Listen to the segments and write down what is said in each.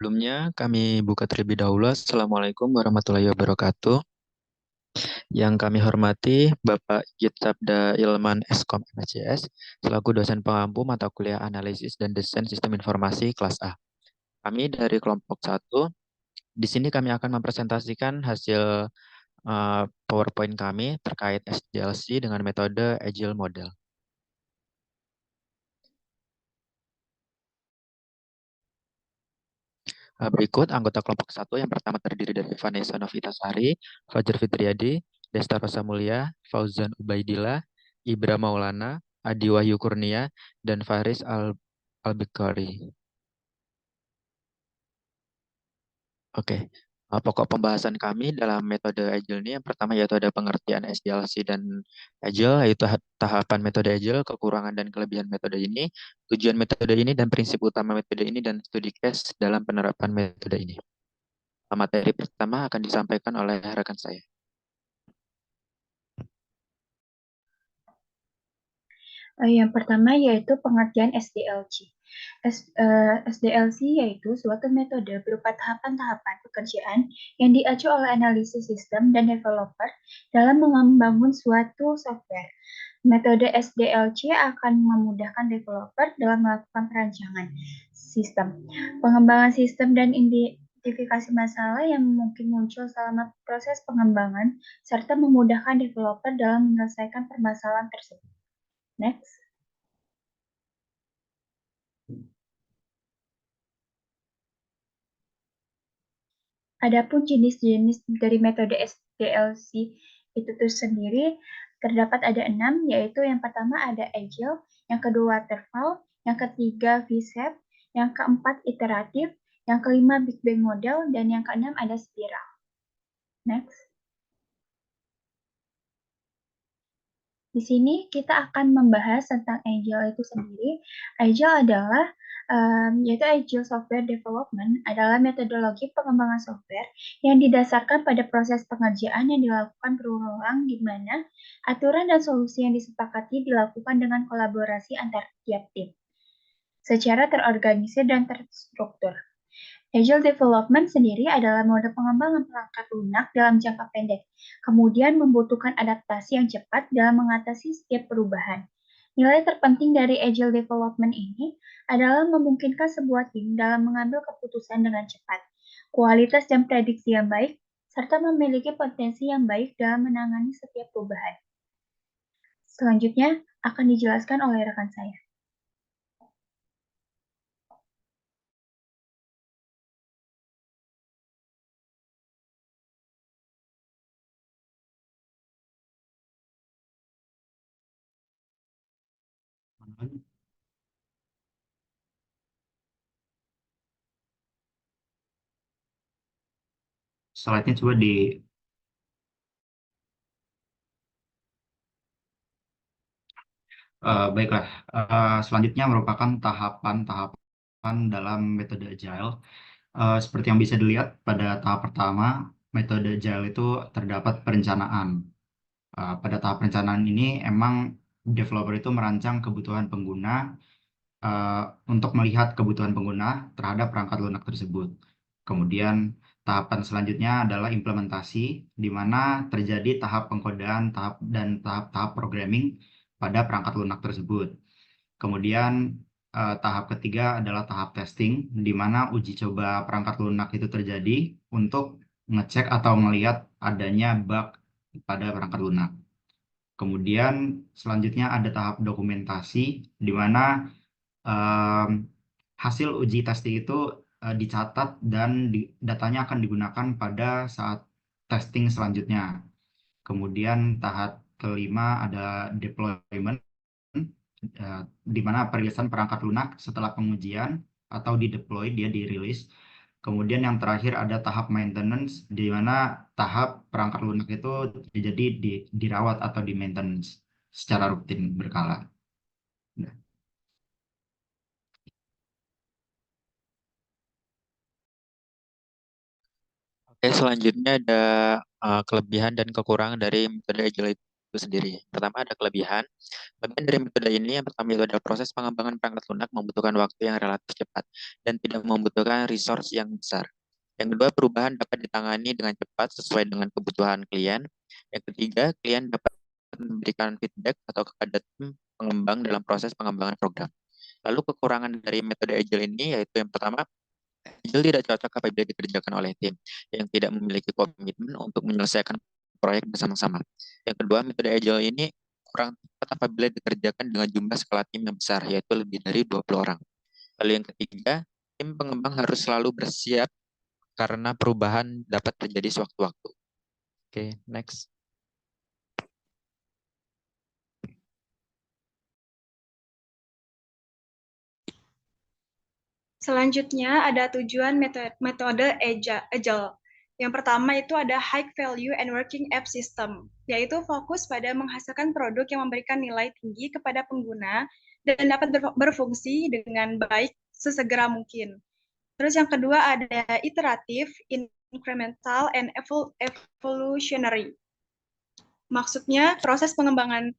Sebelumnya kami buka terlebih dahulu. Assalamualaikum warahmatullahi wabarakatuh. Yang kami hormati Bapak Sabda Ilman Eskom MSCS selaku dosen pengampu mata kuliah Analisis dan Desain Sistem Informasi kelas A. Kami dari kelompok satu. Di sini kami akan mempresentasikan hasil PowerPoint kami terkait SDLC dengan metode Agile Model. Berikut anggota kelompok satu yang pertama terdiri dari Vanessa Novitasari, Fajar Fitriadi, Desta Rosa Mulia, Fauzan Ubaidillah, Ibra Maulana, Adi Wahyu Kurnia, dan Faris Albekari. Oke. Pokok pembahasan kami dalam metode Agile ini yang pertama yaitu ada pengertian SDLC dan Agile, yaitu tahapan metode Agile, kekurangan dan kelebihan metode ini, tujuan metode ini dan prinsip utama metode ini, dan studi case dalam penerapan metode ini. Materi pertama akan disampaikan oleh rekan saya. Yang pertama yaitu pengertian SDLC. SDLC yaitu suatu metode berupa tahapan-tahapan pekerjaan yang diacu oleh analisis sistem dan developer dalam membangun suatu software. Metode SDLC akan memudahkan developer dalam melakukan perancangan sistem, pengembangan sistem, dan identifikasi masalah yang mungkin muncul selama proses pengembangan, serta memudahkan developer dalam menyelesaikan permasalahan tersebut. Next. Adapun jenis-jenis dari metode SDLC itu sendiri terdapat ada 6, yaitu yang pertama ada Agile, yang kedua Waterfall, yang ketiga V-Shape, yang keempat iteratif, yang kelima Big Bang Model, dan yang keenam ada Spiral. Next. Di sini kita akan membahas tentang Agile itu sendiri. Agile adalah yaitu Agile Software Development adalah metodologi pengembangan software yang didasarkan pada proses pengerjaan yang dilakukan berulang di mana aturan dan solusi yang disepakati dilakukan dengan kolaborasi antar tiap tim secara terorganisir dan terstruktur. Agile Development sendiri adalah mode pengembangan perangkat lunak dalam jangka pendek, kemudian membutuhkan adaptasi yang cepat dalam mengatasi setiap perubahan. Nilai terpenting dari Agile Development ini adalah memungkinkan sebuah tim dalam mengambil keputusan dengan cepat, kualitas dan prediksi yang baik, serta memiliki potensi yang baik dalam menangani setiap perubahan. Selanjutnya akan dijelaskan oleh rekan saya. Slide-nya coba di baiklah. Selanjutnya merupakan tahapan-tahapan dalam metode Agile. Seperti yang bisa dilihat pada tahap pertama, metode Agile itu terdapat perencanaan. Pada tahap perencanaan ini emang developer itu merancang kebutuhan pengguna untuk melihat kebutuhan pengguna terhadap perangkat lunak tersebut. Kemudian tahapan selanjutnya adalah implementasi, di mana terjadi tahap pengkodean, tahap programming pada perangkat lunak tersebut. Kemudian tahap ketiga adalah tahap testing, di mana uji coba perangkat lunak itu terjadi untuk ngecek atau melihat adanya bug pada perangkat lunak. Kemudian selanjutnya ada tahap dokumentasi, di mana hasil uji testing itu dicatat dan datanya akan digunakan pada saat testing selanjutnya. Kemudian tahap kelima ada deployment, di mana perilisan perangkat lunak setelah pengujian atau dideploy, dia dirilis. Kemudian yang terakhir ada tahap maintenance, di mana tahap perangkat lunak itu jadi dirawat atau di maintenance secara rutin berkala. Nah, Oke, selanjutnya ada kelebihan dan kekurangan dari metode Agile itu sendiri. Pertama ada kelebihan. Kelebihan dari metode ini yang pertama itu adalah proses pengembangan perangkat lunak membutuhkan waktu yang relatif cepat dan tidak membutuhkan resource yang besar. Yang kedua, perubahan dapat ditangani dengan cepat sesuai dengan kebutuhan klien. Yang ketiga, klien dapat memberikan feedback atau kepada tim pengembang dalam proses pengembangan program. Lalu kekurangan dari metode Agile ini yaitu yang pertama, Agile tidak cocok apabila dikerjakan oleh tim yang tidak memiliki komitmen untuk menyelesaikan proyek bersama-sama. Yang kedua, metode Agile ini kurang tepat apabila dikerjakan dengan jumlah skala tim yang besar, yaitu lebih dari 20 orang. Lalu yang ketiga, tim pengembang harus selalu bersiap karena perubahan dapat terjadi sewaktu-waktu. Oke, next. Selanjutnya ada tujuan metode Agile. Yang pertama itu ada High Value and Working App System, yaitu fokus pada menghasilkan produk yang memberikan nilai tinggi kepada pengguna dan dapat berfungsi dengan baik sesegera mungkin. Terus yang kedua ada Iterative, Incremental, and Evolutionary. Maksudnya proses pengembangan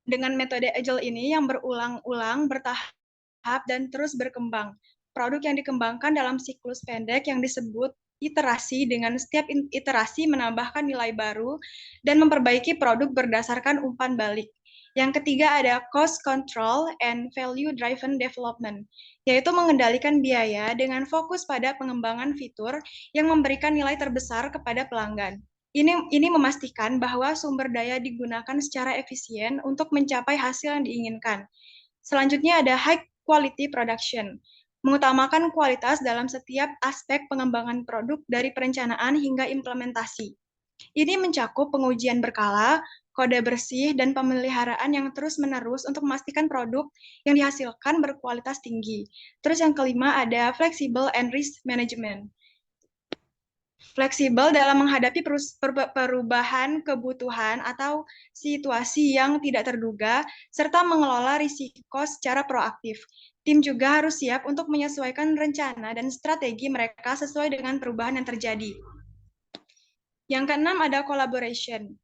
dengan metode Agile ini yang berulang-ulang, bertahap, dan terus berkembang. Produk yang dikembangkan dalam siklus pendek yang disebut iterasi, dengan setiap iterasi menambahkan nilai baru dan memperbaiki produk berdasarkan umpan balik. Yang ketiga ada cost control and value driven development, yaitu mengendalikan biaya dengan fokus pada pengembangan fitur yang memberikan nilai terbesar kepada pelanggan. Ini memastikan bahwa sumber daya digunakan secara efisien untuk mencapai hasil yang diinginkan. Selanjutnya ada high quality production, mengutamakan kualitas dalam setiap aspek pengembangan produk dari perencanaan hingga implementasi. Ini mencakup pengujian berkala, kode bersih, dan pemeliharaan yang terus-menerus untuk memastikan produk yang dihasilkan berkualitas tinggi. Terus yang kelima ada flexible and risk management. Fleksibel dalam menghadapi perubahan kebutuhan atau situasi yang tidak terduga, serta mengelola risiko secara proaktif. Tim juga harus siap untuk menyesuaikan rencana dan strategi mereka sesuai dengan perubahan yang terjadi. Yang keenam ada collaboration,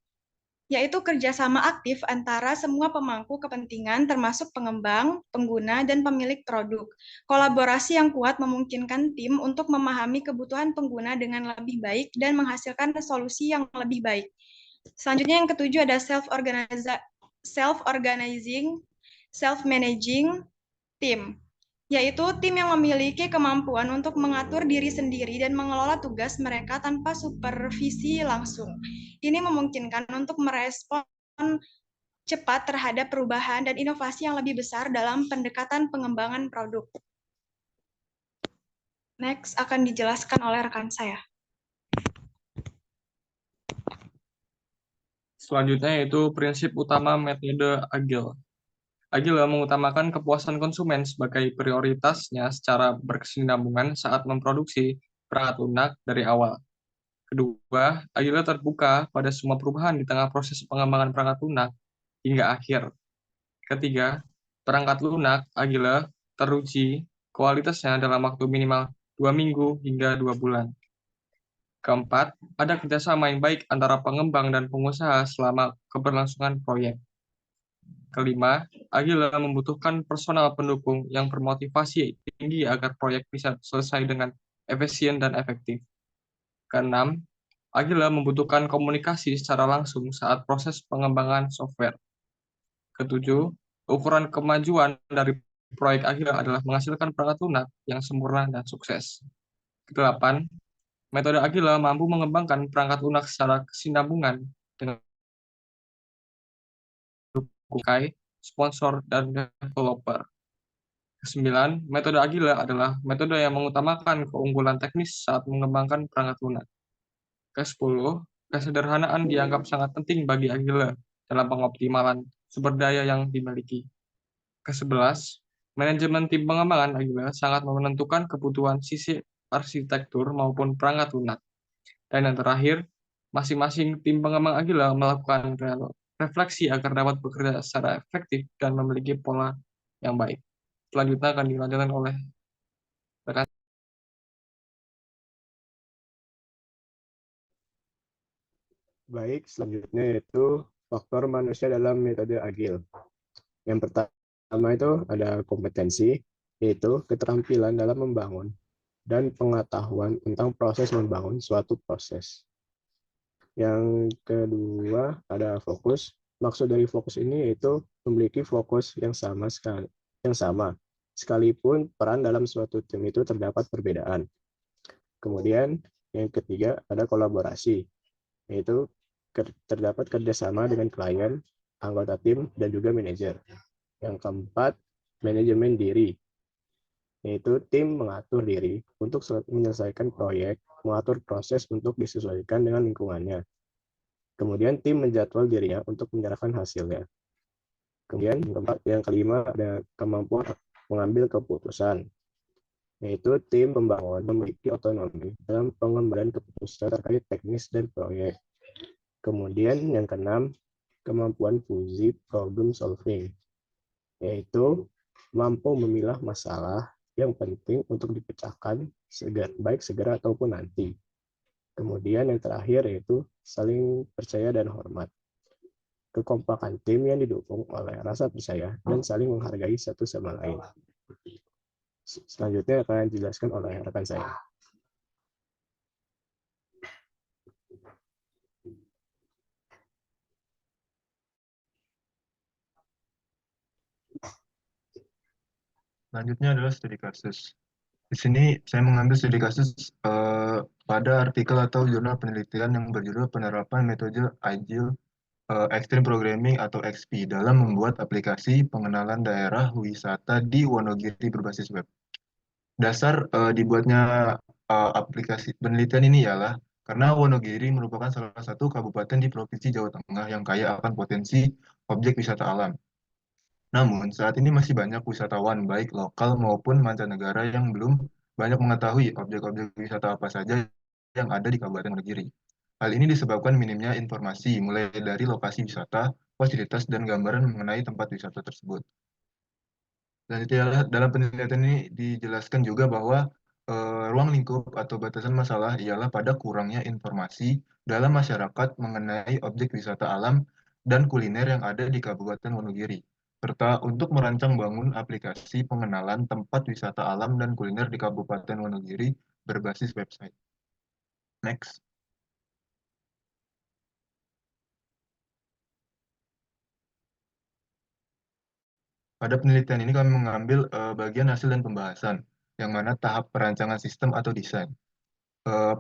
yaitu kerjasama aktif antara semua pemangku kepentingan termasuk pengembang, pengguna, dan pemilik produk. Kolaborasi yang kuat memungkinkan tim untuk memahami kebutuhan pengguna dengan lebih baik dan menghasilkan solusi yang lebih baik. Selanjutnya yang ketujuh ada self-organizing, self-managing team, yaitu tim yang memiliki kemampuan untuk mengatur diri sendiri dan mengelola tugas mereka tanpa supervisi langsung. Ini memungkinkan untuk merespon cepat terhadap perubahan dan inovasi yang lebih besar dalam pendekatan pengembangan produk. Next akan dijelaskan oleh rekan saya. Selanjutnya yaitu prinsip utama metode Agile. Agile mengutamakan kepuasan konsumen sebagai prioritasnya secara berkesinambungan saat memproduksi perangkat lunak dari awal. Kedua, Agile terbuka pada semua perubahan di tengah proses pengembangan perangkat lunak hingga akhir. Ketiga, perangkat lunak Agile teruji kualitasnya dalam waktu minimal 2 minggu hingga 2 bulan. Keempat, ada kerjasama yang baik antara pengembang dan pengusaha selama keberlangsungan proyek. Kelima, Agile membutuhkan personal pendukung yang bermotivasi tinggi agar proyek bisa selesai dengan efisien dan efektif. Keenam, Agile membutuhkan komunikasi secara langsung saat proses pengembangan software. Ketujuh, ukuran kemajuan dari proyek Agile adalah menghasilkan perangkat lunak yang sempurna dan sukses. Kedelapan, metode Agile mampu mengembangkan perangkat lunak secara kesinambungan dengan sponsor, dan developer. Kesembilan, metode Agile adalah metode yang mengutamakan keunggulan teknis saat mengembangkan perangkat lunak. Kesepuluh, kesederhanaan dianggap sangat penting bagi Agile dalam pengoptimalan sumber daya yang dimiliki. ke-11, manajemen tim pengembangan Agile sangat menentukan kebutuhan sisi arsitektur maupun perangkat lunak. Dan yang terakhir, masing-masing tim pengembang Agile melakukan refleksi agar dapat bekerja secara efektif dan memiliki pola yang baik. Selanjutnya akan dilanjutkan oleh rekan. Baik, selanjutnya yaitu faktor manusia dalam metode agil. Yang pertama itu ada kompetensi, yaitu keterampilan dalam membangun dan pengetahuan tentang proses membangun suatu proses. Yang kedua ada fokus. Maksud dari fokus ini yaitu memiliki fokus yang sama sekalipun peran dalam suatu tim itu terdapat perbedaan. Kemudian yang ketiga ada kolaborasi, yaitu terdapat kerjasama dengan klien, anggota tim, dan juga manajer. Yang keempat, manajemen diri, yaitu tim mengatur diri untuk menyelesaikan proyek, mengatur proses untuk disesuaikan dengan lingkungannya. Kemudian tim menjadwal dirinya untuk menyerahkan hasilnya. Kemudian yang kelima ada kemampuan mengambil keputusan, yaitu tim pembangun memiliki otonomi dalam pengambilan keputusan terkait teknis dan proyek. Kemudian yang keenam, kemampuan fuzzy problem solving, yaitu mampu memilah masalah yang penting untuk dipecahkan baik segera ataupun nanti. Kemudian yang terakhir yaitu saling percaya dan hormat. Kekompakan tim yang didukung oleh rasa percaya dan saling menghargai satu sama lain. Selanjutnya akan dijelaskan oleh rekan saya. Selanjutnya adalah studi kasus. Di sini saya mengambil studi kasus pada artikel atau jurnal penelitian yang berjudul penerapan metode Agile Extreme Programming atau XP dalam membuat aplikasi pengenalan daerah wisata di Wonogiri berbasis web. Dasar dibuatnya aplikasi penelitian ini ialah karena Wonogiri merupakan salah satu kabupaten di Provinsi Jawa Tengah yang kaya akan potensi objek wisata alam. Namun, saat ini masih banyak wisatawan, baik lokal maupun mancanegara, yang belum banyak mengetahui objek-objek wisata apa saja yang ada di Kabupaten Wonogiri. Hal ini disebabkan minimnya informasi, mulai dari lokasi wisata, fasilitas, dan gambaran mengenai tempat wisata tersebut. Selanjutnya, dalam penelitian ini dijelaskan juga bahwa ruang lingkup atau batasan masalah ialah pada kurangnya informasi dalam masyarakat mengenai objek wisata alam dan kuliner yang ada di Kabupaten Wonogiri, serta untuk merancang bangun aplikasi pengenalan tempat wisata alam dan kuliner di Kabupaten Wonogiri berbasis website. Next. Pada penelitian ini kami mengambil bagian hasil dan pembahasan, yang mana tahap perancangan sistem atau desain.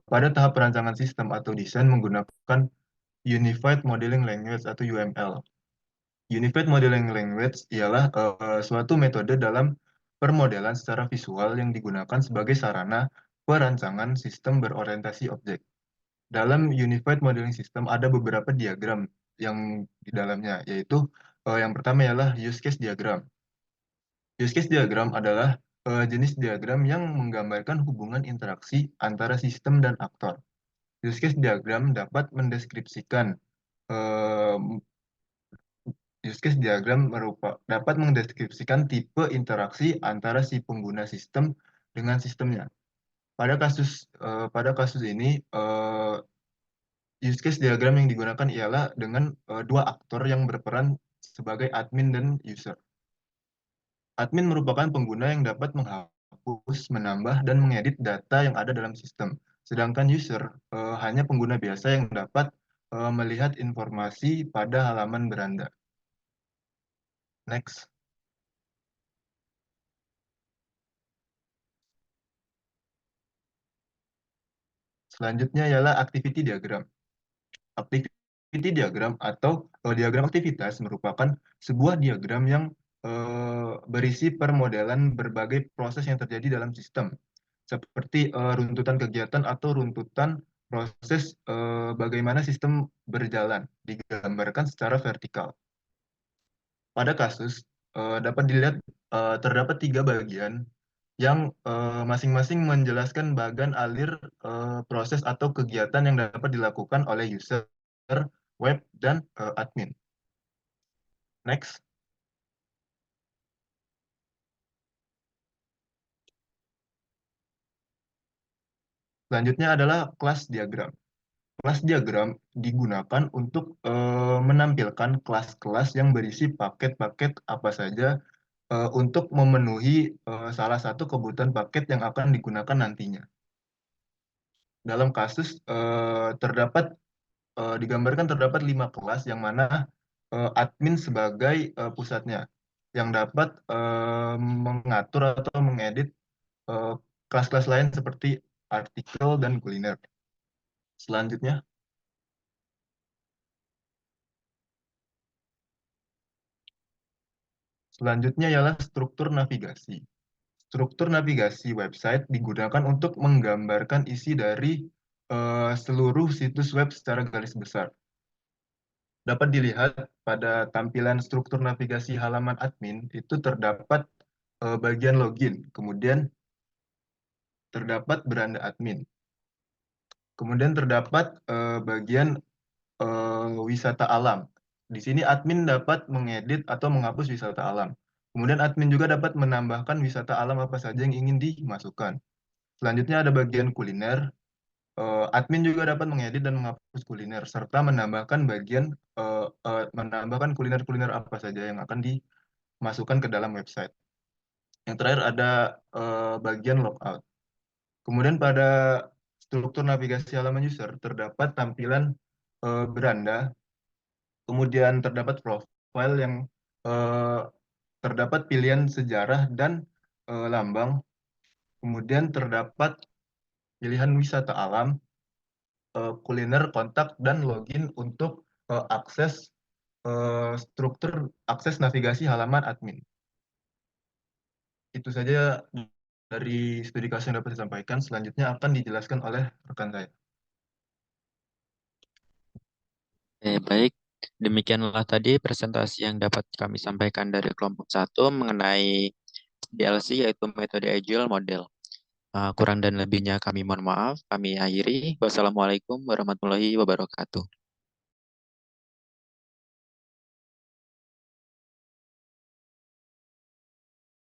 Pada tahap perancangan sistem atau desain menggunakan Unified Modeling Language atau UML. Unified Modeling Language ialah suatu metode dalam permodelan secara visual yang digunakan sebagai sarana perancangan sistem berorientasi objek. Dalam Unified Modeling System ada beberapa diagram yang di dalamnya, yaitu yang pertama ialah use case diagram. Use case diagram adalah jenis diagram yang menggambarkan hubungan interaksi antara sistem dan aktor. Use case diagram dapat mendeskripsikan use case diagram dapat mendeskripsikan tipe interaksi antara si pengguna sistem dengan sistemnya. Pada kasus ini use case diagram yang digunakan ialah dengan dua aktor yang berperan sebagai admin dan user. Admin merupakan pengguna yang dapat menghapus, menambah, dan mengedit data yang ada dalam sistem. Sedangkan user hanya pengguna biasa yang dapat melihat informasi pada halaman beranda. Next. Selanjutnya ialah activity diagram. Activity diagram atau diagram aktivitas merupakan sebuah diagram yang berisi permodelan berbagai proses yang terjadi dalam sistem, seperti runtutan kegiatan atau runtutan proses bagaimana sistem berjalan, digambarkan secara vertikal. Pada kasus dapat dilihat terdapat 3 bagian yang masing-masing menjelaskan bagan alir proses atau kegiatan yang dapat dilakukan oleh user, web, dan admin. Next. Selanjutnya adalah kelas diagram. Kelas diagram digunakan untuk menampilkan kelas-kelas yang berisi paket-paket apa saja untuk memenuhi salah satu kebutuhan paket yang akan digunakan nantinya. Dalam kasus digambarkan terdapat 5 kelas yang mana admin sebagai pusatnya yang dapat mengatur atau mengedit kelas-kelas lain seperti artikel dan kuliner. Selanjutnya. Selanjutnya ialah struktur navigasi. Struktur navigasi website digunakan untuk menggambarkan isi dari seluruh situs web secara garis besar. Dapat dilihat pada tampilan struktur navigasi halaman admin, itu terdapat bagian login, kemudian terdapat beranda admin. Kemudian terdapat bagian wisata alam. Di sini admin dapat mengedit atau menghapus wisata alam. Kemudian admin juga dapat menambahkan wisata alam apa saja yang ingin dimasukkan. Selanjutnya ada bagian kuliner. Admin juga dapat mengedit dan menghapus kuliner serta menambahkan kuliner-kuliner apa saja yang akan dimasukkan ke dalam website. Yang terakhir ada bagian logout. Kemudian pada struktur navigasi halaman user terdapat tampilan beranda. Kemudian terdapat profile yang terdapat pilihan sejarah dan lambang. Kemudian terdapat pilihan wisata alam, kuliner, kontak, dan login untuk akses struktur akses navigasi halaman admin. Itu saja dari studi kasus yang dapat disampaikan. Selanjutnya akan dijelaskan oleh rekan saya. Baik, demikianlah tadi presentasi yang dapat kami sampaikan dari kelompok 1 mengenai DLC yaitu metode Agile model. Kurang dan lebihnya kami mohon maaf. Kami akhiri. Wassalamualaikum warahmatullahi wabarakatuh.